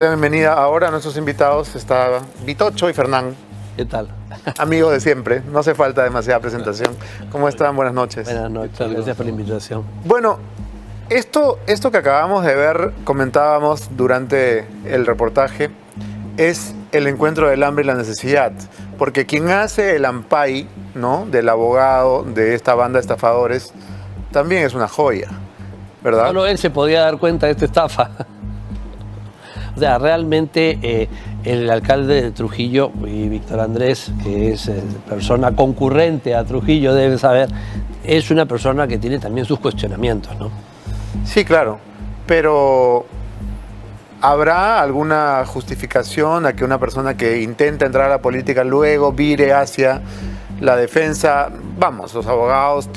la bienvenida ahora a nuestros invitados. Está Vitocho y Fernán. ¿Qué tal? Amigos de siempre, no hace falta demasiada presentación. ¿Cómo están? Buenas noches. Buenas noches, gracias por la invitación. Bueno, esto que acabamos de ver, comentábamos durante el reportaje, es el encuentro del hambre y la necesidad. Porque quien hace el ampay, ¿no?, del abogado de esta banda de estafadores, también es una joya, ¿verdad? Solo él se podía dar cuenta de esta estafa. O sea, realmente el alcalde de Trujillo y Víctor Andrés, que es persona concurrente a Trujillo, debe saber, es una persona que tiene también sus cuestionamientos, ¿no? Sí, claro, pero ¿habrá alguna justificación a que una persona que intenta entrar a la política luego vire hacia la defensa? Vamos, los abogados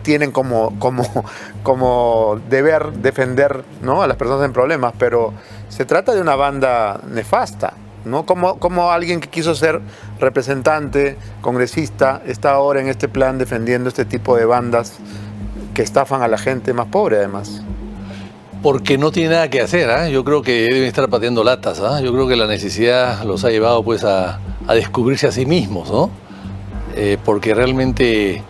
tienen como deber defender, ¿no?, a las personas en problemas, pero se trata de una banda nefasta, ¿no? Como alguien que quiso ser representante, congresista, está ahora en este plan defendiendo este tipo de bandas que estafan a la gente más pobre, además. Porque no tiene nada que hacer, ¿eh? Yo creo que deben estar pateando latas, ¿eh? Yo creo que la necesidad los ha llevado pues a descubrirse a sí mismos, ¿no? Porque realmente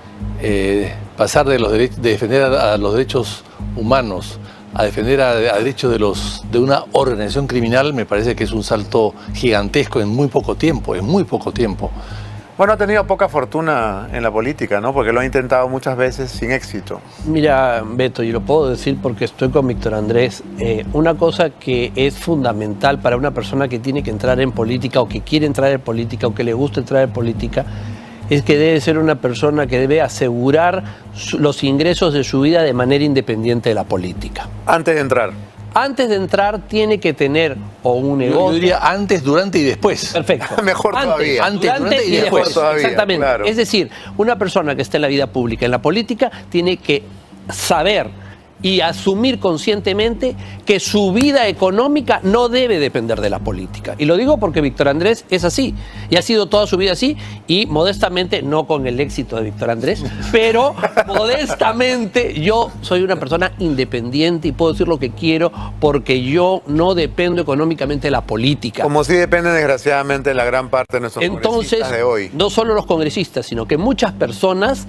pasar de defender a los derechos humanos a defender a derechos de una organización criminal, me parece que es un salto gigantesco en muy poco tiempo, Bueno, ha tenido poca fortuna en la política, ¿no? Porque lo ha intentado muchas veces sin éxito. Mira, Beto, y lo puedo decir porque estoy con Víctor Andrés, una cosa que es fundamental para una persona que tiene que entrar en política o que quiere entrar en política o que le gusta entrar en política es que debe ser una persona que debe asegurar los ingresos de su vida de manera independiente de la política. Antes de entrar. Antes de entrar tiene que tener o un negocio. Yo diría antes, durante y después. Perfecto. Mejor todavía. Antes, durante y después. Todavía, exactamente. claro. Es decir, una persona que está en la vida pública, en la política, tiene que saber y asumir conscientemente que su vida económica no debe depender de la política. Y lo digo porque Víctor Andrés es así, y ha sido toda su vida así, y modestamente, no con el éxito de Víctor Andrés, pero modestamente yo soy una persona independiente y puedo decir lo que quiero porque yo no dependo económicamente de la política. Como sí depende desgraciadamente la gran parte de nuestros congresistas de hoy. No solo los congresistas, sino que muchas personas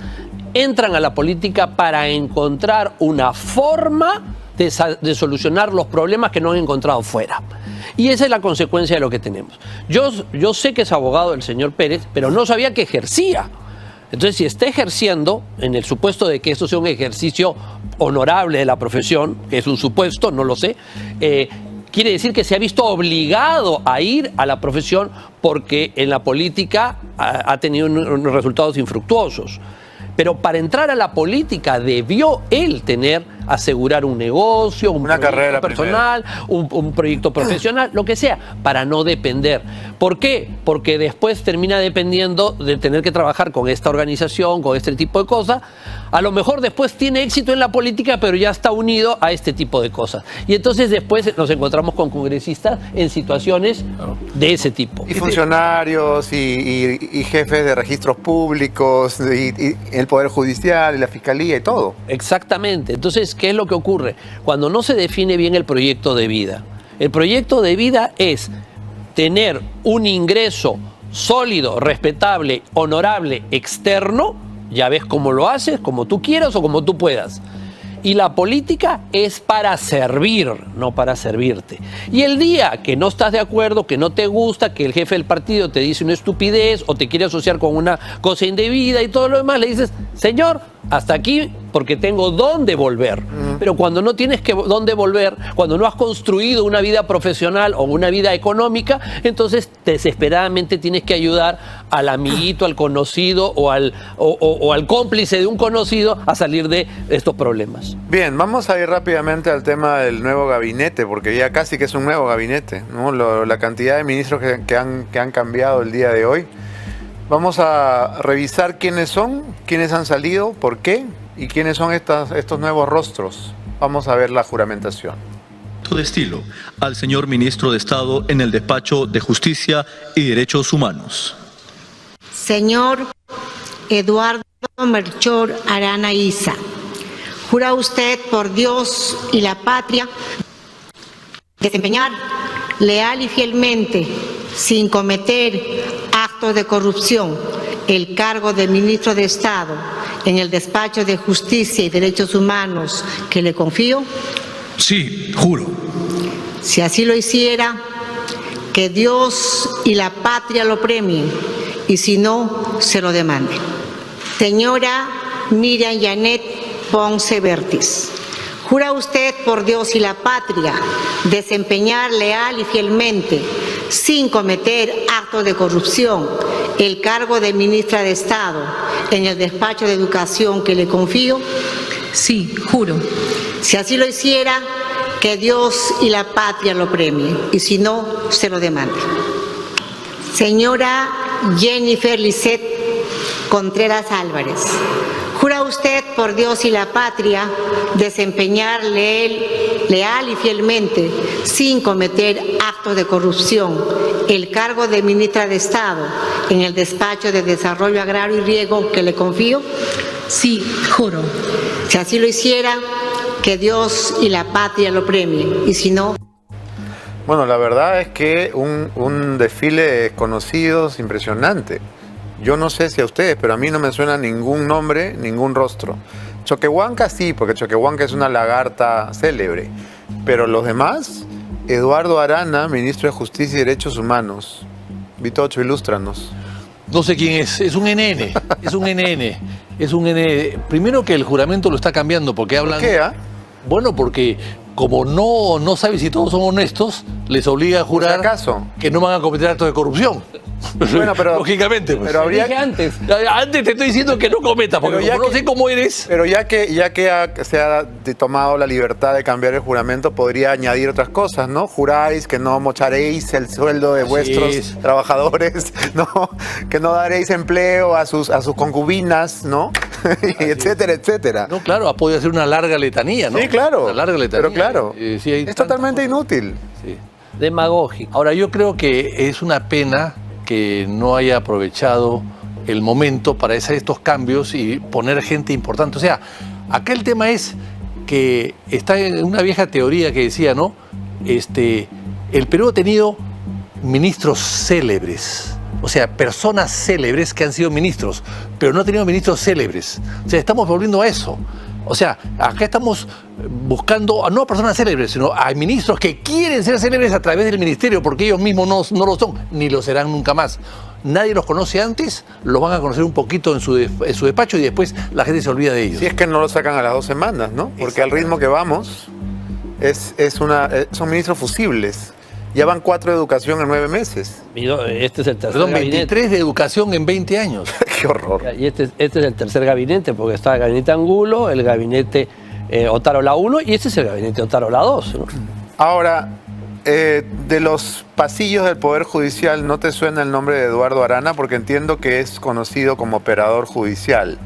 entran a la política para encontrar una forma de solucionar los problemas que no han encontrado fuera. Y esa es la consecuencia de lo que tenemos. Yo sé que es abogado el señor Pérez, pero no sabía que ejercía. Entonces, si está ejerciendo, en el supuesto de que esto sea un ejercicio honorable de la profesión, que es un supuesto, no lo sé, quiere decir que se ha visto obligado a ir a la profesión porque en la política ha tenido unos resultados infructuosos. Pero para entrar a la política debió él asegurar un negocio, una carrera personal, un proyecto profesional, lo que sea, para no depender. ¿Por qué? Porque después termina dependiendo de tener que trabajar con esta organización, con este tipo de cosas. A lo mejor después tiene éxito en la política, pero ya está unido a este tipo de cosas. Y entonces después nos encontramos con congresistas en situaciones de ese tipo. Y funcionarios y jefes de registros públicos, y el Poder Judicial, y la Fiscalía y todo. Exactamente. Entonces, ¿qué es lo que ocurre? Cuando no se define bien el proyecto de vida. El proyecto de vida es tener un ingreso sólido, respetable, honorable, externo. Ya ves cómo lo haces, como tú quieras o como tú puedas. Y la política es para servir, no para servirte. Y el día que no estás de acuerdo, que no te gusta, que el jefe del partido te dice una estupidez o te quiere asociar con una cosa indebida y todo lo demás, le dices, señor, hasta aquí porque tengo dónde volver. Pero cuando no tienes dónde volver, cuando no has construido una vida profesional o una vida económica, entonces desesperadamente tienes que ayudar al amiguito, al conocido o al cómplice de un conocido a salir de estos problemas. Bien, vamos a ir rápidamente al tema del nuevo gabinete, porque ya casi que es un nuevo gabinete, ¿no? La cantidad de ministros que han cambiado el día de hoy. Vamos a revisar quiénes son, quiénes han salido, por qué y quiénes son estos nuevos rostros. Vamos a ver la juramentación. De estilo al señor ministro de Estado en el Despacho de Justicia y Derechos Humanos. Señor Eduardo Melchor Arana Isa, ¿jura usted por Dios y la patria desempeñar leal y fielmente, sin cometer actos de corrupción, el cargo de ministro de Estado en el despacho de Justicia y Derechos Humanos que le confío? Sí, juro. Si así lo hiciera, que Dios y la patria lo premien, y si no, se lo demanden. Señora Miriam Janet Ponce Vertis, ¿jura usted por Dios y la patria desempeñar leal y fielmente, sin cometer actos de corrupción, el cargo de ministra de Estado en el despacho de Educación que le confío? Sí, juro. Si así lo hiciera, que Dios y la patria lo premien, y si no, se lo demande. Señora Jennifer Lisset Contreras Álvarez, ¿jura usted por Dios y la patria desempeñar leal y fielmente, sin cometer actos de corrupción, el cargo de ministra de Estado en el despacho de Desarrollo Agrario y Riego que le confío? Sí, juro. Si así lo hiciera, que Dios y la patria lo premien, y si no... Bueno, la verdad es que un desfile de desconocidos impresionante. Yo no sé si a ustedes, pero a mí no me suena ningún nombre, ningún rostro. Choquehuanca sí, porque Choquehuanca es una lagarta célebre. Pero los demás, Eduardo Arana, ministro de Justicia y Derechos Humanos. Vitocho, ilústranos. No sé quién es un NN, es un NN, es un NN. Primero que el juramento lo está cambiando porque hablan... ¿Por qué, ah? Bueno, porque como no sabe si todos son honestos, les obliga a jurar acaso? que no van a cometer actos de corrupción. Bueno, pero... Lógicamente, pues. Pero habría... Dije antes. Antes te estoy diciendo que no cometas, porque Pero ya como no que- sé cómo eres... Pero ya que se ha tomado la libertad de cambiar el juramento, podría añadir otras cosas, ¿no? Juráis que no mocharéis el sueldo de vuestros es. trabajadores, ¿no? Que no daréis empleo a sus concubinas, ¿no? Y etcétera, etcétera. No, claro, ha podido hacer una larga letanía, ¿no? Sí, claro. Una larga letanía. Pero claro, Sí, hay es tantas totalmente cosas. inútil. Sí. Demagógico. Ahora, yo creo que es una pena que no haya aprovechado el momento para hacer estos cambios y poner gente importante. O sea, acá el tema es que está en una vieja teoría que decía, ¿no? El Perú ha tenido ministros célebres, o sea, personas célebres que han sido ministros, pero no ha tenido ministros célebres. O sea, estamos volviendo a eso. O sea, acá estamos buscando no a personas célebres, sino a ministros que quieren ser célebres a través del ministerio, porque ellos mismos no lo son, ni lo serán nunca más. Nadie los conoce antes, los van a conocer un poquito en su despacho y después la gente se olvida de ellos. Si es que no lo sacan a las 2 semanas, ¿no? Porque al ritmo que vamos, son ministros fusibles. Ya van 4 de educación en 9 meses. Este es el tercer Perdón, gabinete. 23 de educación en 20 años. Qué horror. Y este es el tercer gabinete, porque está el gabinete Angulo, el gabinete Otárola 1 y este es el gabinete Otárola 2, ¿no? Ahora, de los pasillos del Poder Judicial, ¿no te suena el nombre de Eduardo Arana? Porque entiendo que es conocido como operador judicial,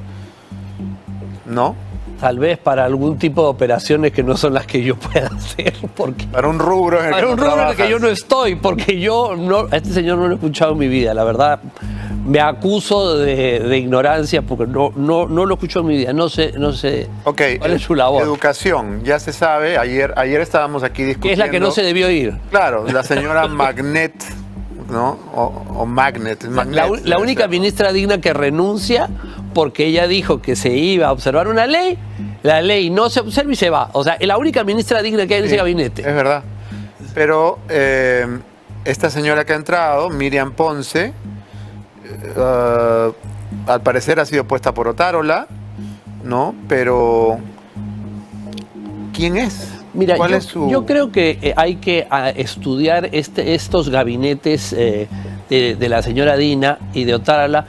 ¿no? Tal vez para algún tipo de operaciones que no son las que yo pueda hacer, porque Para un rubro en el para que un no rubro en el que trabajas. yo no estoy, porque yo a este señor no lo he escuchado en mi vida, la verdad. Me acuso de ignorancia porque no lo escucho en mi vida, no sé Ok, cuál es su labor. educación, ya se sabe, ayer estábamos aquí discutiendo. Que es la que no se debió ir. Claro, la señora Magnet, ¿no? O Magnet. Magnet, La única ministra digna que renuncia porque ella dijo que se iba a observar una ley, la ley no se observa y se va. O sea, es la única ministra digna que hay en ese gabinete. Es verdad. Pero esta señora que ha entrado, Miriam Ponce, al parecer ha sido puesta por Otárola, ¿no? Pero ¿quién es? Mira, ¿Cuál es su...? yo creo que hay que estudiar estos gabinetes de la señora Dina y de Otárola,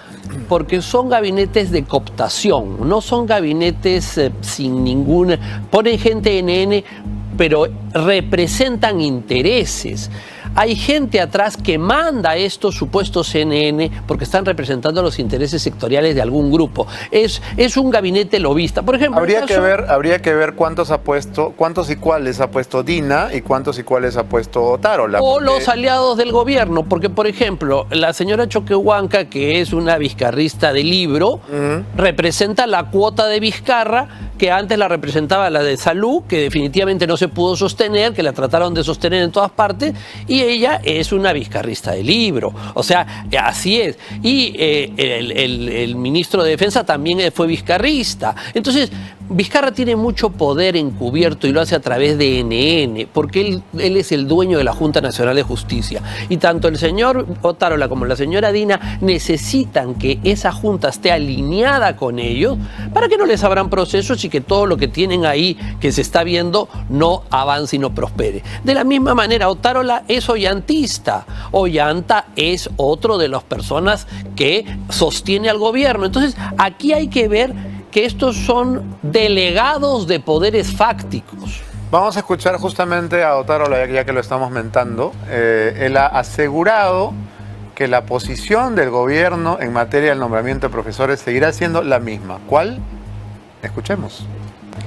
porque son gabinetes de cooptación, no son gabinetes sin ninguna... Ponen gente NN, pero representan intereses. Hay gente atrás que manda estos supuestos CNN porque están representando los intereses sectoriales de algún grupo. Es un gabinete lobista. Por ejemplo, Habría que ver cuántos y cuáles ha puesto Dina y cuántos y cuáles ha puesto Otárola. o porque- los aliados del gobierno, porque por ejemplo, la señora Choquehuanca, que es una vizcarrista de libro, representa la cuota de Vizcarra que antes la representaba la de Salud, que definitivamente no se pudo sostener, que la trataron de sostener en todas partes, y ella es una vizcarrista de libro. O sea, así es. Y el ministro de Defensa también fue vizcarrista. Entonces, Vizcarra tiene mucho poder encubierto y lo hace a través de NN, porque él es el dueño de la Junta Nacional de Justicia. Y tanto el señor Otárola como la señora Dina necesitan que esa junta esté alineada con ellos para que no les abran procesos y que todo lo que tienen ahí que se está viendo no avance y no prospere. De la misma manera, Otárola es ollantista. Ollanta es otro de las personas que sostiene al gobierno. Entonces, aquí hay que ver que estos son delegados de poderes fácticos. Vamos a escuchar justamente a Otárola, ya que lo estamos mentando. Él ha asegurado que la posición del gobierno en materia del nombramiento de profesores seguirá siendo la misma. ¿Cuál? Escuchemos.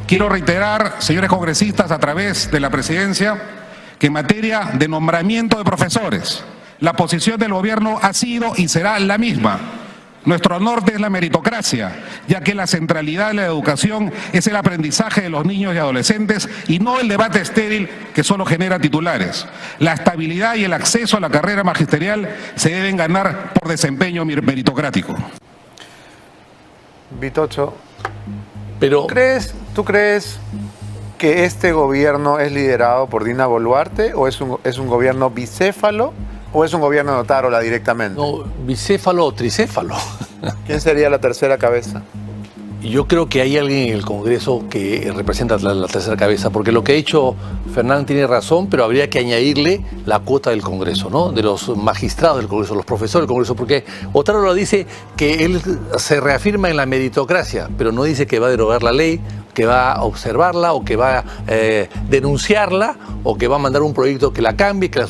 Quiero reiterar, señores congresistas, a través de la presidencia, que en materia de nombramiento de profesores, la posición del gobierno ha sido y será la misma. Nuestro norte es la meritocracia, ya que la centralidad de la educación es el aprendizaje de los niños y adolescentes y no el debate estéril que solo genera titulares. La estabilidad y el acceso a la carrera magisterial se deben ganar por desempeño meritocrático. Vitocho, Pero ¿tú crees que este gobierno es liderado por Dina Boluarte o es un gobierno bicéfalo? ¿O es un gobierno de Otárola directamente? no, bicéfalo o tricéfalo. ¿Quién sería la tercera cabeza? Yo creo que hay alguien en el Congreso que representa la tercera cabeza, porque lo que ha dicho Fernán tiene razón, pero habría que añadirle la cuota del Congreso, ¿no? De los magistrados del Congreso, los profesores del Congreso, porque Otárola dice que él se reafirma en la meritocracia, pero no dice que va a derogar la ley, que va a observarla o que va a denunciarla o que va a mandar un proyecto que la cambie, que la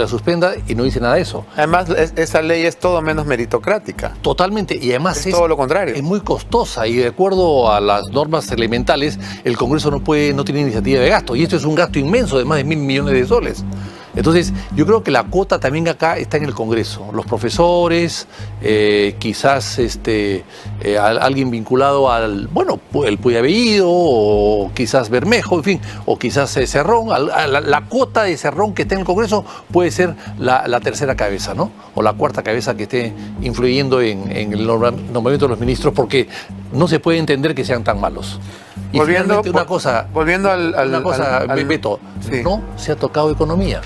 suspenda, y no dice nada de eso. Además, esa ley es todo menos meritocrática. Totalmente, y además Es todo lo contrario. Es muy costosa y de acuerdo a las normas elementales, el Congreso no tiene iniciativa de gasto, y esto es un gasto inmenso de más de 1.000 millones de soles. Entonces, yo creo que la cuota también acá está en el Congreso. Los profesores, quizás alguien vinculado al, el Puyavellido, o quizás Bermejo, en fin, o quizás Cerrón. La cuota de Cerrón que está en el Congreso puede ser la tercera cabeza, ¿no? O la cuarta cabeza que esté influyendo en el nombramiento de los ministros, porque no se puede entender que sean tan malos. Y finalmente una cosa, Beto, sí. No se ha tocado economía,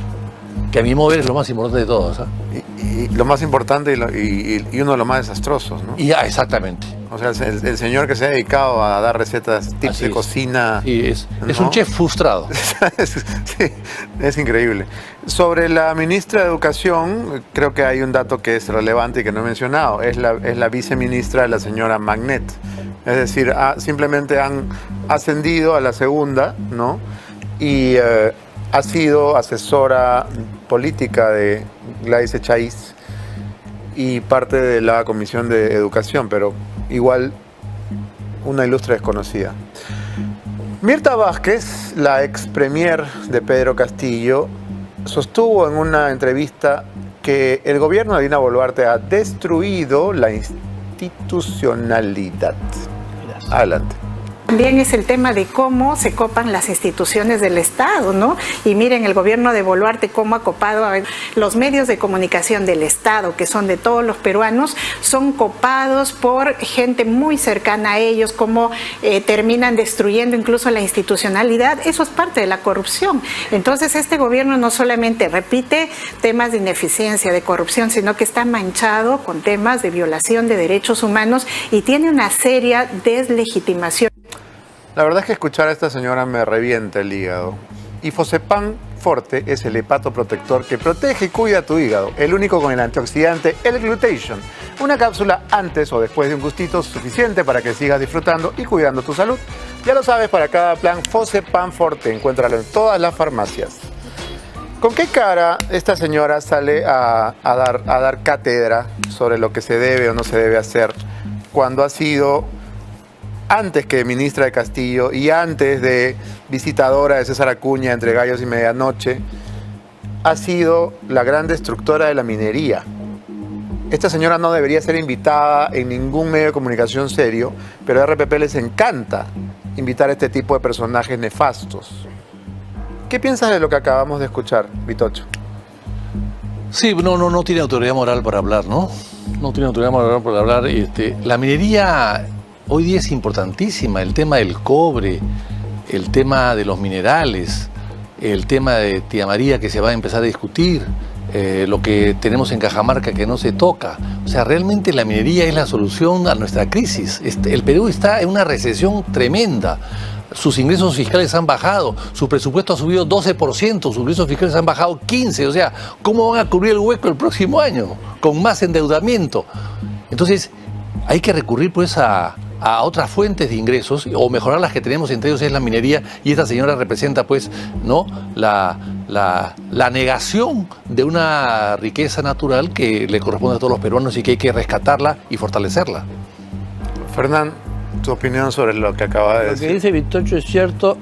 que a mi modo de ver es lo más importante de todos. Y lo más importante y uno de los más desastrosos, ¿no? Exactamente. O sea, el señor que se ha dedicado a dar recetas, tips Así de es. cocina. Sí, es ¿no? un chef frustrado. Sí, es increíble. Sobre la ministra de Educación, creo que hay un dato que es relevante y que no he mencionado. Es la viceministra, la señora Magnet. Es decir, simplemente han ascendido a la segunda, ¿no? Y ha sido asesora política de Gladys Echaíz y parte de la Comisión de Educación, pero igual una ilustre desconocida. Mirta Vázquez, la ex premier de Pedro Castillo, sostuvo en una entrevista que el gobierno de Dina Boluarte ha destruido la institucionalidad. Adelante. También es el tema de cómo se copan las instituciones del Estado, ¿no? Y miren, el gobierno de Boluarte cómo ha copado los medios de comunicación del Estado, que son de todos los peruanos, son copados por gente muy cercana a ellos, cómo terminan destruyendo incluso la institucionalidad. Eso es parte de la corrupción. Entonces, este gobierno no solamente repite temas de ineficiencia, de corrupción, sino que está manchado con temas de violación de derechos humanos y tiene una seria deslegitimación. La verdad es que escuchar a esta señora me revienta el hígado. Y Fosepan Forte es el hepato protector que protege y cuida tu hígado, el único con el antioxidante L-Glutation. Una cápsula antes o después de un gustito suficiente para que sigas disfrutando y cuidando tu salud. Ya lo sabes, para cada plan Fosepan Forte, encuéntralo en todas las farmacias. ¿Con qué cara esta señora sale a dar cátedra sobre lo que se debe o no se debe hacer cuando ha sido, antes que ministra de Castillo y antes de visitadora de César Acuña entre gallos y medianoche, ha sido la gran destructora de la minería? Esta señora no debería ser invitada en ningún medio de comunicación serio, pero a RPP les encanta invitar a este tipo de personajes nefastos. ¿Qué piensas de lo que acabamos de escuchar, Vitocho? Sí, no tiene autoridad moral para hablar, ¿no? No tiene autoridad moral para hablar. La minería hoy día es importantísima, el tema del cobre, el tema de los minerales, el tema de Tía María que se va a empezar a discutir, lo que tenemos en Cajamarca que no se toca. O sea, realmente la minería es la solución a nuestra crisis. El Perú está en una recesión tremenda. Sus ingresos fiscales han bajado, su presupuesto ha subido 12%, sus ingresos fiscales han bajado 15%. O sea, ¿cómo van a cubrir el hueco el próximo año? Con más endeudamiento. Entonces, hay que recurrir pues a otras fuentes de ingresos o mejorar las que tenemos, entre ellos es la minería, y esta señora representa pues, ¿no?, la negación de una riqueza natural que le corresponde a todos los peruanos y que hay que rescatarla y fortalecerla. Fernán, tu opinión sobre lo que acaba de decir. Lo que dice Vitocho es cierto,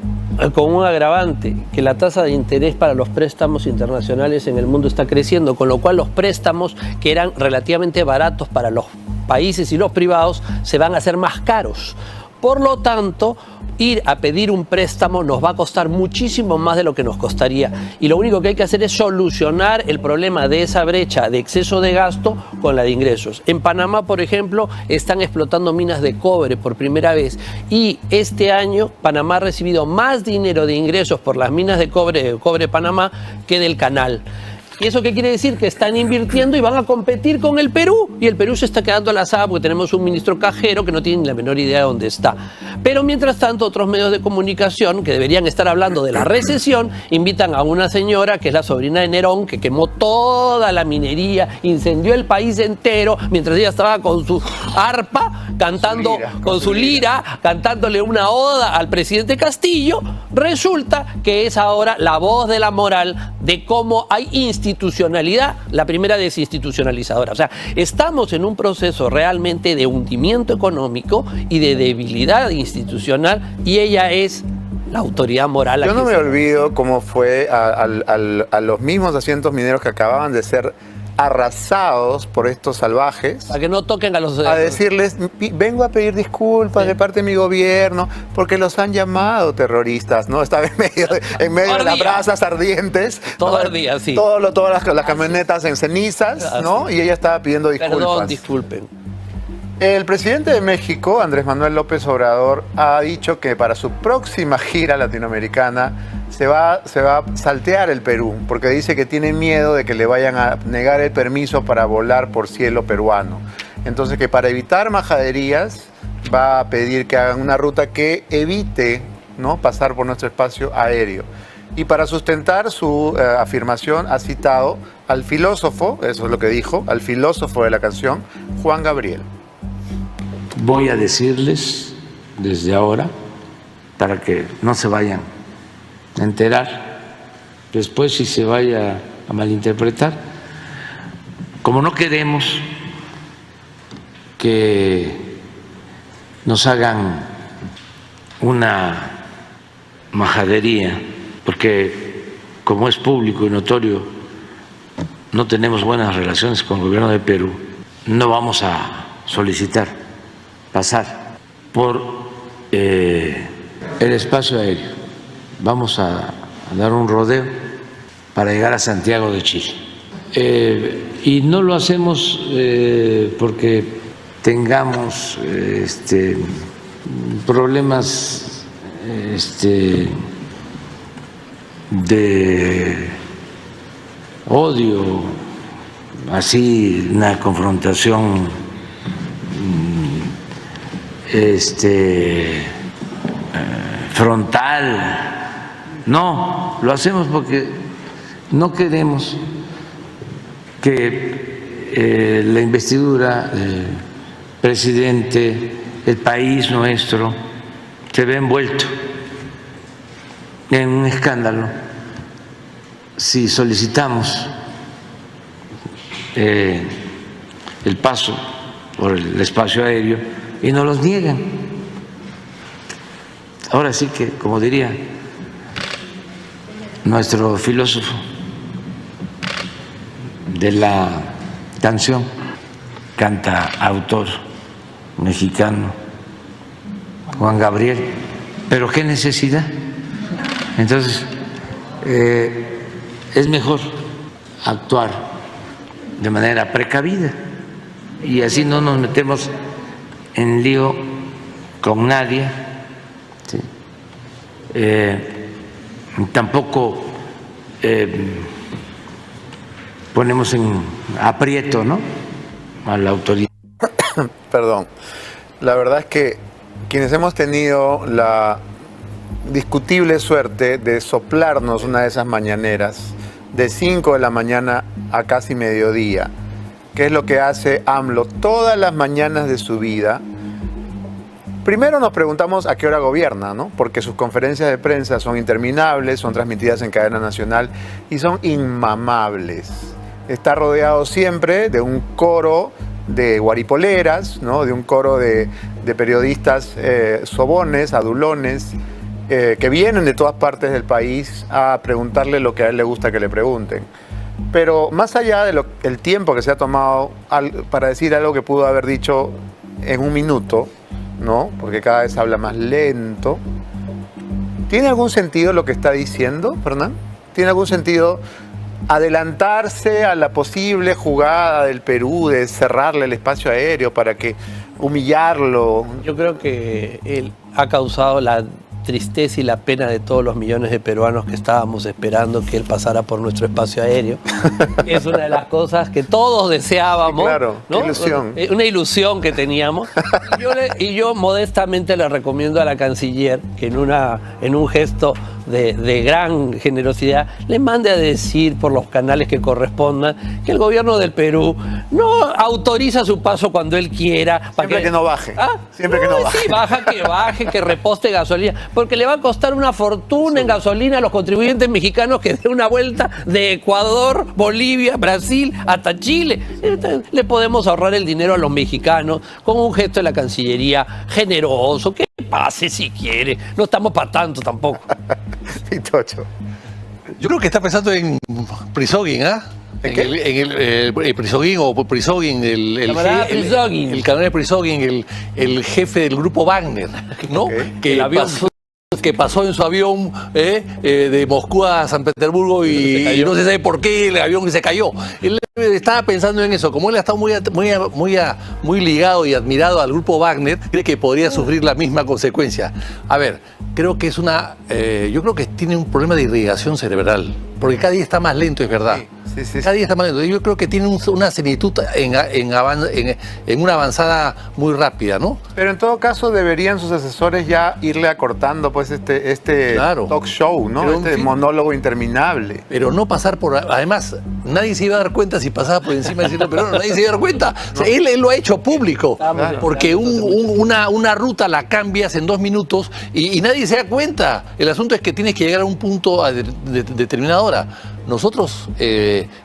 con un agravante, que la tasa de interés para los préstamos internacionales en el mundo está creciendo, con lo cual los préstamos que eran relativamente baratos para los países y los privados se van a hacer más caros. Por lo tanto, ir a pedir un préstamo nos va a costar muchísimo más de lo que nos costaría. Y lo único que hay que hacer es solucionar el problema de esa brecha de exceso de gasto con la de ingresos. En Panamá, por ejemplo, están explotando minas de cobre por primera vez. Y este año Panamá ha recibido más dinero de ingresos por las minas de cobre Panamá que del canal. ¿Y eso qué quiere decir? Que están invirtiendo y van a competir con el Perú. Y el Perú se está quedando a la asada porque tenemos un ministro cajero que no tiene ni la menor idea de dónde está. Pero mientras tanto, otros medios de comunicación que deberían estar hablando de la recesión invitan a una señora que es la sobrina de Nerón, que quemó toda la minería, incendió el país entero, mientras ella estaba con su arpa, cantando, con su lira, cantándole una oda al presidente Castillo. Resulta que es ahora la voz de la moral de cómo hay institucionalidad, la primera desinstitucionalizadora. O sea, estamos en un proceso realmente de hundimiento económico y de debilidad institucional, y ella es la autoridad moral. Yo no me olvido cómo fue a los mismos asientos mineros que acababan de ser arrasados por estos salvajes. Para que no toquen a los... A decirles, vengo a pedir disculpas de parte de mi gobierno porque los han llamado terroristas, ¿no? Estaba en medio de las brasas ardientes. Todo el día, sí. Todas las camionetas en cenizas, ¿no? Y ella estaba pidiendo disculpas. Perdón, disculpen. El presidente de México, Andrés Manuel López Obrador, ha dicho que para su próxima gira latinoamericana se va a saltear el Perú, porque dice que tiene miedo de que le vayan a negar el permiso para volar por cielo peruano. Entonces, que para evitar majaderías va a pedir que hagan una ruta que evite, ¿no?, pasar por nuestro espacio aéreo. Y para sustentar su afirmación ha citado al filósofo, eso es lo que dijo, al filósofo de la canción, Juan Gabriel. Voy a decirles desde ahora, para que no se vayan a enterar, después si se vaya a malinterpretar, como no queremos que nos hagan una majadería, porque como es público y notorio, no tenemos buenas relaciones con el gobierno de Perú, no vamos a solicitar pasar por el espacio aéreo. Vamos a dar un rodeo para llegar a Santiago de Chile. Y no lo hacemos porque tengamos problemas de odio, así una confrontación frontal. No, lo hacemos porque no queremos que la investidura del presidente, el país nuestro, se vea envuelto en un escándalo si solicitamos el paso por el espacio aéreo y nos los niegan. Ahora sí que, como diría nuestro filósofo de la canción, cantautor mexicano Juan Gabriel, pero ¿qué necesidad? Entonces, es mejor actuar de manera precavida y así no nos metemos en lío con nadie, ¿sí? Tampoco ponemos en aprieto, ¿no?, a la autoridad. Perdón. La verdad es que quienes hemos tenido la discutible suerte de soplarnos una de esas mañaneras de 5 de la mañana a casi mediodía, que es lo que hace AMLO todas las mañanas de su vida, primero nos preguntamos a qué hora gobierna, ¿no? Porque sus conferencias de prensa son interminables, son transmitidas en cadena nacional y son inmamables. Está rodeado siempre de un coro de guaripoleras, ¿no?, de un coro de periodistas sobones, adulones, que vienen de todas partes del país a preguntarle lo que a él le gusta que le pregunten. Pero más allá del tiempo que se ha tomado para decir algo que pudo haber dicho en un minuto, ¿no?, porque cada vez habla más lento, ¿tiene algún sentido lo que está diciendo, Fernán? ¿Tiene algún sentido adelantarse a la posible jugada del Perú de cerrarle el espacio aéreo para que humillarlo? Yo creo que él ha causado la tristeza y la pena de todos los millones de peruanos que estábamos esperando que él pasara por nuestro espacio aéreo. Es una de las cosas que todos deseábamos. Sí, claro, ¿no? ilusión. Una ilusión que teníamos. Y yo modestamente le recomiendo a la canciller que en un gesto de gran generosidad le mande a decir por los canales que correspondan que el gobierno del Perú no autoriza su paso cuando él quiera. Siempre que no baje. ¿Ah? Siempre que no baje. Sí, baje, que reposte gasolina. Porque le va a costar una fortuna en gasolina a los contribuyentes mexicanos que dé una vuelta de Ecuador, Bolivia, Brasil, hasta Chile. Le podemos ahorrar el dinero a los mexicanos con un gesto de la Cancillería generoso. Que pase si quiere. No estamos para tanto tampoco. Pitocho. Yo creo que está pensando en Prisogin, ¿ah? ¿En qué? El Prisogin o Prisogin, el camarada Prisogin, el jefe del grupo Wagner, ¿no? Okay. Que pasó en su avión de Moscú a San Petersburgo y no se sabe por qué el avión se cayó. Él estaba pensando en eso. Como él ha estado muy ligado y admirado al grupo Wagner, cree que podría sufrir la misma consecuencia. A ver, creo que yo creo que tiene un problema de irrigación cerebral, porque cada día está más lento, es verdad. Sí. Cada día está más lento. Yo creo que tiene una senilitud en una avanzada muy rápida, ¿no? Pero en todo caso deberían sus asesores ya irle acortando pues este Claro. talk show, ¿no? Pero, este monólogo interminable. Pero no pasar por... Además, nadie se iba a dar cuenta si pasaba por encima del cielo peruano, nadie se iba a dar cuenta. O sea, él lo ha hecho público, porque una ruta la cambias en 2 minutos y nadie se da cuenta. El asunto es que tienes que llegar a un punto de determinada hora. Nosotros,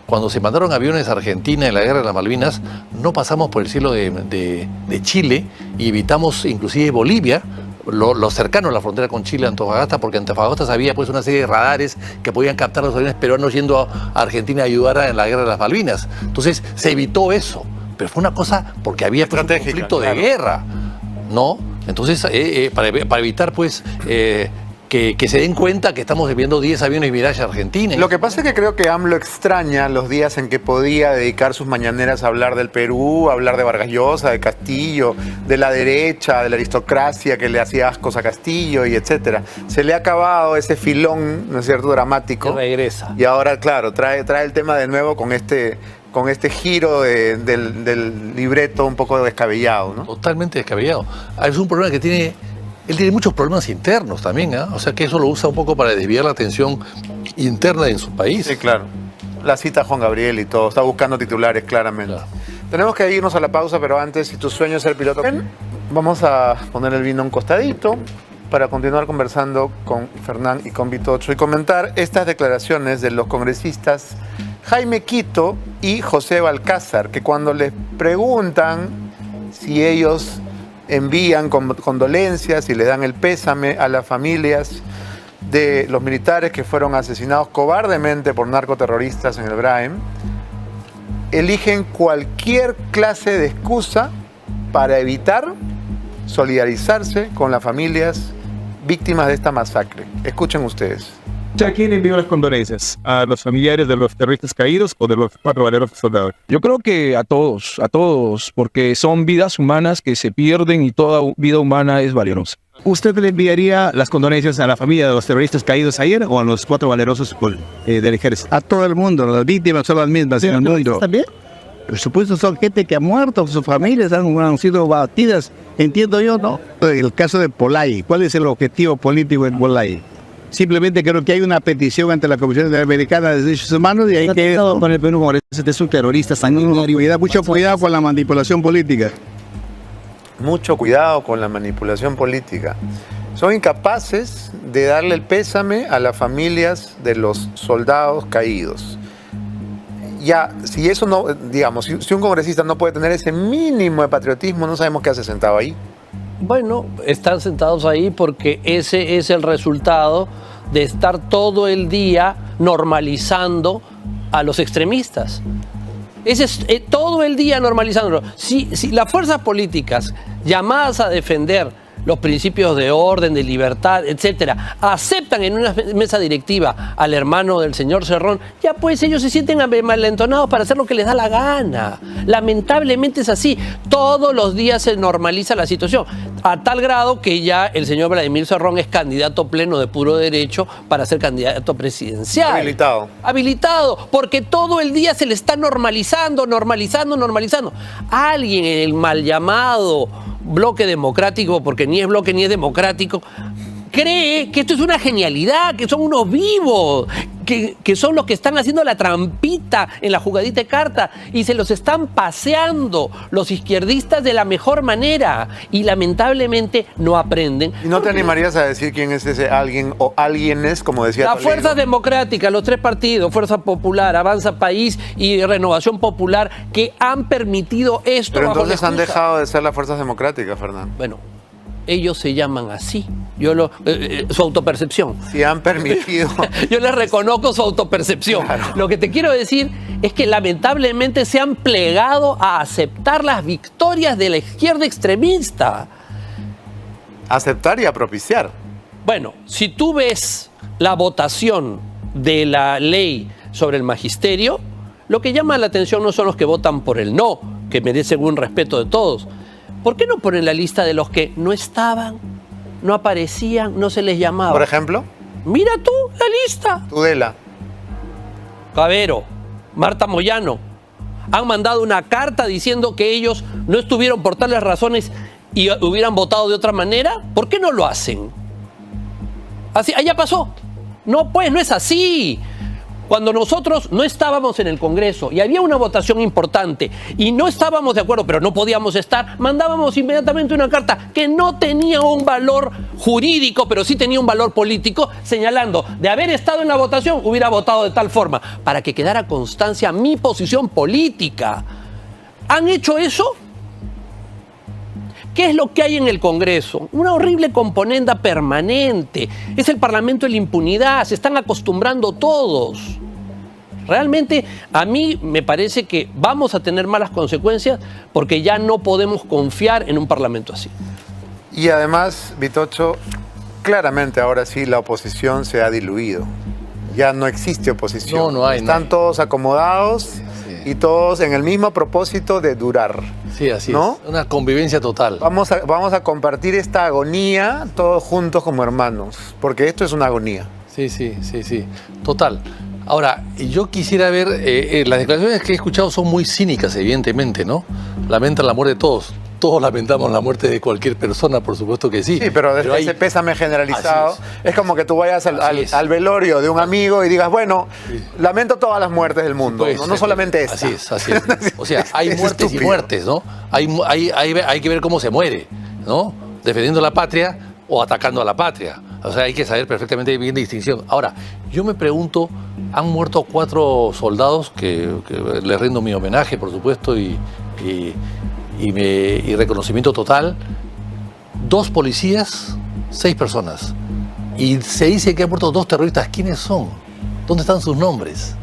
cuando se mandaron aviones a Argentina en la guerra de las Malvinas, no pasamos por el cielo de Chile y evitamos inclusive Bolivia, lo cercano a la frontera con Chile, Antofagasta, porque Antofagasta había pues una serie de radares que podían captar los aviones peruanos yendo a Argentina a ayudar en la guerra de las Malvinas. Entonces se evitó eso, pero fue una cosa porque había pues, un conflicto de guerra, ¿no? Entonces, para evitar pues... Que se den cuenta que estamos enviando 10 aviones Mirage a Argentina. Lo que pasa es que creo que AMLO extraña los días en que podía dedicar sus mañaneras a hablar del Perú, a hablar de Vargas Llosa, de Castillo, de la derecha, de la aristocracia que le hacía ascos a Castillo y etcétera. Se le ha acabado ese filón, ¿no es cierto?, dramático. Y regresa. Y ahora, claro, trae el tema de nuevo con este giro del libreto un poco descabellado, ¿no? Totalmente descabellado. Es un problema que tiene... Él tiene muchos problemas internos también, ¿eh? O sea que eso lo usa un poco para desviar la atención interna en su país. Sí, claro. La cita a Juan Gabriel y todo. Está buscando titulares, claramente. Claro. Tenemos que irnos a la pausa, pero antes, si tu sueño es ser piloto... Vamos a poner el vino a un costadito para continuar conversando con Fernán y con Pitocho y comentar estas declaraciones de los congresistas Jaime Quito y José Balcázar, que cuando les preguntan si ellos envían condolencias y le dan el pésame a las familias de los militares que fueron asesinados cobardemente por narcoterroristas en el Braem, eligen cualquier clase de excusa para evitar solidarizarse con las familias víctimas de esta masacre. Escuchen ustedes. ¿A quién envió las condolencias? ¿A los familiares de los terroristas caídos o de los 4 valerosos soldados? Yo creo que a todos, porque son vidas humanas que se pierden y toda vida humana es valiosa. ¿Usted le enviaría las condolencias a la familia de los terroristas caídos ayer o a los 4 valerosos del ejército? A todo el mundo, las víctimas son las mismas. ¿Sí, ¿También? Por supuesto, son gente que ha muerto, sus familias han sido batidas, entiendo yo, ¿no? El caso de Polay, ¿cuál es el objetivo político en Polay? Simplemente creo que hay una petición ante la Comisión Interamericana de Derechos Humanos y hay que... con el Perú como este es un terrorista sanguinario. Mucho cuidado con la manipulación política. Mucho cuidado con la manipulación política. Son incapaces de darle el pésame a las familias de los soldados caídos. Ya, si eso no, digamos, si un congresista no puede tener ese mínimo de patriotismo, no sabemos qué hace sentado ahí. Bueno, están sentados ahí porque ese es el resultado de estar todo el día normalizando a los extremistas. Ese es todo el día normalizándolo. Si las fuerzas políticas llamadas a defender los principios de orden, de libertad, etcétera, aceptan en una mesa directiva al hermano del señor Cerrón, ya pues ellos se sienten malentonados para hacer lo que les da la gana. Lamentablemente es así. Todos los días se normaliza la situación, a tal grado que ya el señor Vladimir Cerrón es candidato pleno de puro derecho para ser candidato presidencial. Habilitado. Habilitado, porque todo el día se le está normalizando. Alguien en el mal llamado bloque democrático, porque ni es bloque ni es democrático, cree que esto es una genialidad, que son unos vivos, que son los que están haciendo la trampita en la jugadita de carta y se los están paseando los izquierdistas de la mejor manera y lamentablemente no aprenden. ¿Y no te animarías a decir quién es ese alguien o alguienes, como decía Las Toledo? fuerzas democráticas, los 3 partidos, Fuerza Popular, Avanza País y Renovación Popular, que han permitido esto. Pero bajo entonces la han excusa. dejado de ser las fuerzas democráticas, Fernando. Bueno, ellos se llaman así. Su autopercepción. Si han permitido. Yo les reconozco su autopercepción. Claro. Lo que te quiero decir es que lamentablemente se han plegado a aceptar las victorias de la izquierda extremista. Aceptar y a propiciar. Bueno, si tú ves la votación de la ley sobre el magisterio, lo que llama la atención no son los que votan por el no, que merecen un respeto de todos. ¿Por qué no ponen la lista de los que no estaban, no aparecían, no se les llamaba? Por ejemplo. Mira tú la lista. Tudela. Cabero, Marta Moyano, han mandado una carta diciendo que ellos no estuvieron por tales razones y hubieran votado de otra manera. ¿Por qué no lo hacen? Así, allá pasó. No, pues, no es así. Cuando nosotros no estábamos en el Congreso y había una votación importante y no estábamos de acuerdo, pero no podíamos estar, mandábamos inmediatamente una carta que no tenía un valor jurídico, pero sí tenía un valor político, señalando, de haber estado en la votación, hubiera votado de tal forma, para que quedara constancia mi posición política. ¿Han hecho eso? ¿Qué es lo que hay en el Congreso? Una horrible componenda permanente. Es el Parlamento de la impunidad, se están acostumbrando todos. Realmente a mí me parece que vamos a tener malas consecuencias porque ya no podemos confiar en un Parlamento así. Y además, Vitocho, claramente ahora sí la oposición se ha diluido. Ya no existe oposición. No hay. Están todos acomodados y todos en el mismo propósito de durar. Sí, así ¿no? es. Una convivencia total. Vamos a compartir esta agonía todos juntos como hermanos, porque esto es una agonía. Sí. Total. Ahora, yo quisiera ver, las declaraciones que he escuchado son muy cínicas, evidentemente, ¿no? Lamentan la muerte de todos. Todos lamentamos la muerte de cualquier persona, por supuesto que sí. Sí, pero desde ese pésame generalizado, es como que tú vayas al velorio de un amigo y digas, bueno, lamento todas las muertes del mundo, no solamente esta. Así es. O sea, hay muertes y muertes, ¿no? Hay que ver cómo se muere, ¿no? Defendiendo la patria o atacando a la patria. O sea, hay que saber perfectamente bien la distinción. Ahora, yo me pregunto, han muerto 4 soldados, que les rindo mi homenaje, por supuesto, y reconocimiento total, 2 policías, 6 personas. Y se dice que han muerto 2 terroristas. ¿Quiénes son? ¿Dónde están sus nombres?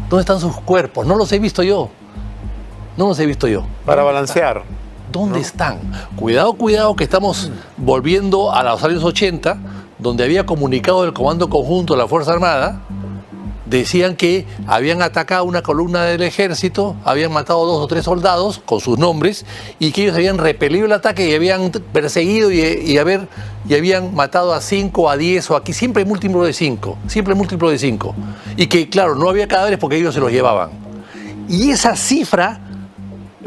¿Dónde están sus cuerpos? No los he visto yo. Para balancear. ¿Dónde están? Cuidado, cuidado, que estamos volviendo a los años 80, donde había comunicado del Comando Conjunto de la Fuerza Armada. Decían que habían atacado una columna del ejército, habían matado 2 o 3 soldados con sus nombres y que ellos habían repelido el ataque y habían perseguido y habían matado a 5, a 10 o aquí, siempre múltiplo de 5, siempre múltiplo de 5. Y que, claro, no había cadáveres porque ellos se los llevaban. Y esa cifra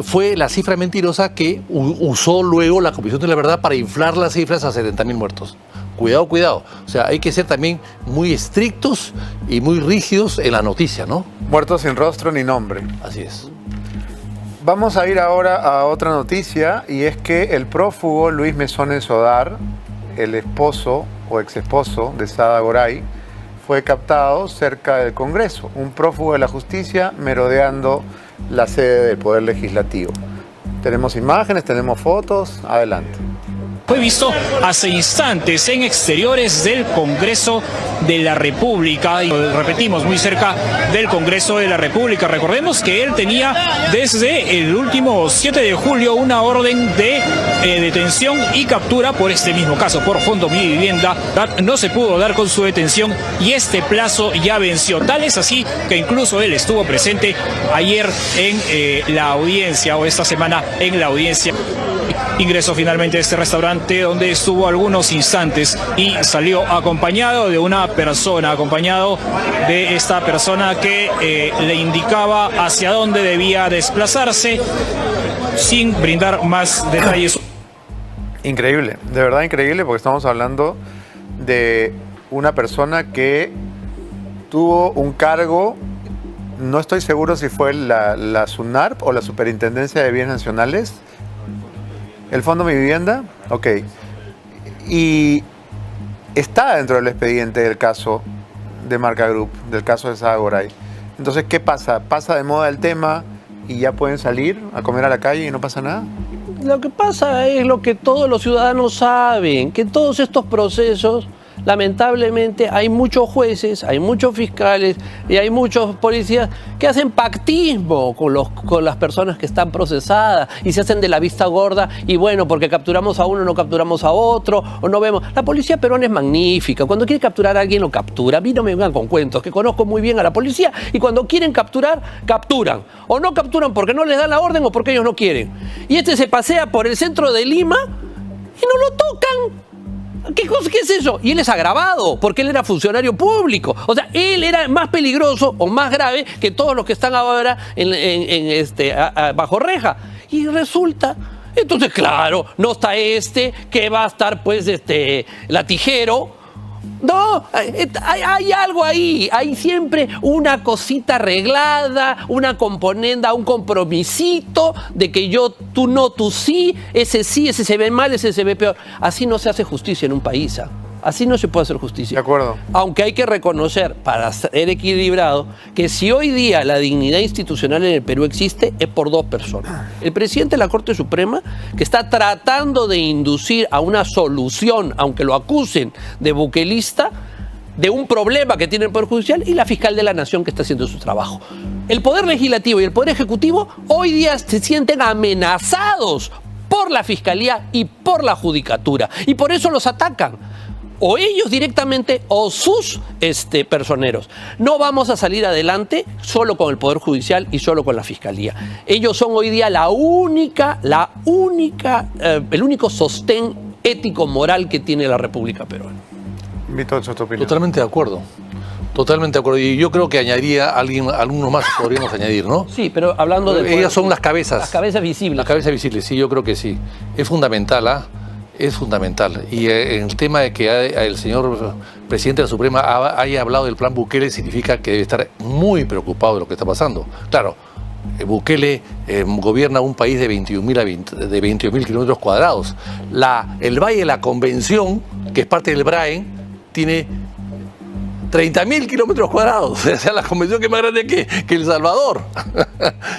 fue la cifra mentirosa que usó luego la Comisión de la Verdad para inflar las cifras a 70.000 muertos. Cuidado, cuidado. O sea, hay que ser también muy estrictos y muy rígidos en la noticia, ¿no? Muertos sin rostro ni nombre. Así es. Vamos a ir ahora a otra noticia, y es que el prófugo Luis Mesones Sodar, el esposo o exesposo de Sada Goray, fue captado cerca del Congreso. Un prófugo de la justicia merodeando la sede del Poder Legislativo. Tenemos imágenes, tenemos fotos. Adelante. Fue visto hace instantes en exteriores del Congreso de la República, y repetimos, muy cerca del Congreso de la República. Recordemos que él tenía desde el último 7 de julio una orden de detención y captura por este mismo caso, por Fondo Mi Vivienda. No se pudo dar con su detención y este plazo ya venció. Tal es así que incluso él estuvo presente ayer en la audiencia, o esta semana en la audiencia. Ingresó finalmente a este restaurante donde estuvo algunos instantes y salió acompañado de una persona, acompañado de esta persona que le indicaba hacia dónde debía desplazarse, sin brindar más detalles. Increíble, de verdad increíble, porque estamos hablando de una persona que tuvo un cargo, no estoy seguro si fue la SUNARP o la Superintendencia de Bienes Nacionales. ¿El Fondo Mi Vivienda? Ok. Y está dentro del expediente del caso de Marca Group, del caso de Sada Goray. Entonces, ¿qué pasa? ¿Pasa de moda el tema y ya pueden salir a comer a la calle y no pasa nada? Lo que pasa es lo que todos los ciudadanos saben, que todos estos procesos, lamentablemente, hay muchos jueces, hay muchos fiscales y hay muchos policías que hacen pactismo con las personas que están procesadas y se hacen de la vista gorda, y bueno, porque capturamos a uno no capturamos a otro, o no vemos. La policía peruana es magnífica, cuando quiere capturar a alguien lo captura. A mí no me vengan con cuentos, que conozco muy bien a la policía, y cuando quieren capturar, capturan. O no capturan porque no les dan la orden o porque ellos no quieren. Y este se pasea por el centro de Lima y no lo tocan. ¿Qué es eso? Y él es agravado, porque él era funcionario público. O sea, él era más peligroso o más grave que todos los que están ahora bajo reja. Y resulta, entonces claro, no está que va a estar pues Latijero. No, hay algo ahí, hay siempre una cosita arreglada, una componenda, un compromisito de que tú no, tú sí, ese se ve mal, ese se ve peor. Así no se hace justicia en un país, ¿ah? Así no se puede hacer justicia. De acuerdo. Aunque hay que reconocer, para ser equilibrado, que si hoy día la dignidad institucional en el Perú existe, es por 2 personas. El presidente de la Corte Suprema, que está tratando de inducir a una solución, aunque lo acusen de buquelista, de un problema que tiene el Poder Judicial, y la fiscal de la Nación, que está haciendo su trabajo. El Poder Legislativo y el Poder Ejecutivo hoy día se sienten amenazados por la Fiscalía y por la Judicatura, y por eso los atacan. O ellos directamente o sus personeros. No vamos a salir adelante solo con el Poder Judicial y solo con la Fiscalía. Ellos son hoy día el único sostén ético-moral que tiene la República Peruana. Totalmente de acuerdo. Totalmente de acuerdo. Y yo creo que añadiría algunos más podríamos añadir, ¿no? Sí, pero hablando de... Ellas son las cabezas. Las cabezas visibles. Las cabezas visibles, sí, yo creo que sí. Es fundamental, ¿ah? Es fundamental. Y el tema de que el señor presidente de la Suprema haya hablado del plan Bukele significa que debe estar muy preocupado de lo que está pasando. Claro, Bukele gobierna un país de 21.000 kilómetros cuadrados. El Valle de la Convención, que es parte del Braen, tiene 30.000 kilómetros cuadrados. O sea, la convención que es más grande que El Salvador.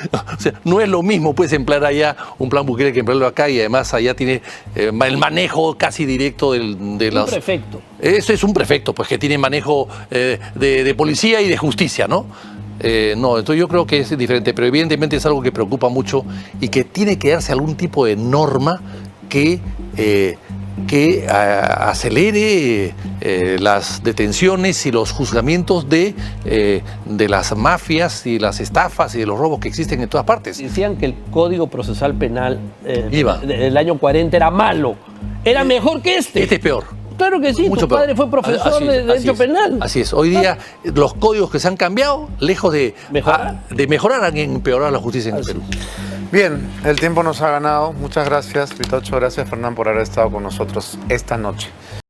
O sea, no es lo mismo pues emplear allá un plan Bukele que emplearlo acá, y además allá tiene el manejo casi directo de los... Un prefecto. Eso es un prefecto, pues que tiene manejo de policía y de justicia, ¿no? No, entonces yo creo que es diferente, pero evidentemente es algo que preocupa mucho y que tiene que darse algún tipo de norma que acelere las detenciones y los juzgamientos de las mafias y las estafas y de los robos que existen en todas partes. Decían que el Código Procesal Penal del año 40 era malo. Era mejor que este. Este es peor. Claro que sí, Mucho tu padre peor. fue profesor de Derecho Penal. Así es. Hoy día los códigos que se han cambiado, lejos de mejorar, han empeorado la justicia en el Perú. Bien, el tiempo nos ha ganado. Muchas gracias, Vitocho. Gracias, Fernán, por haber estado con nosotros esta noche.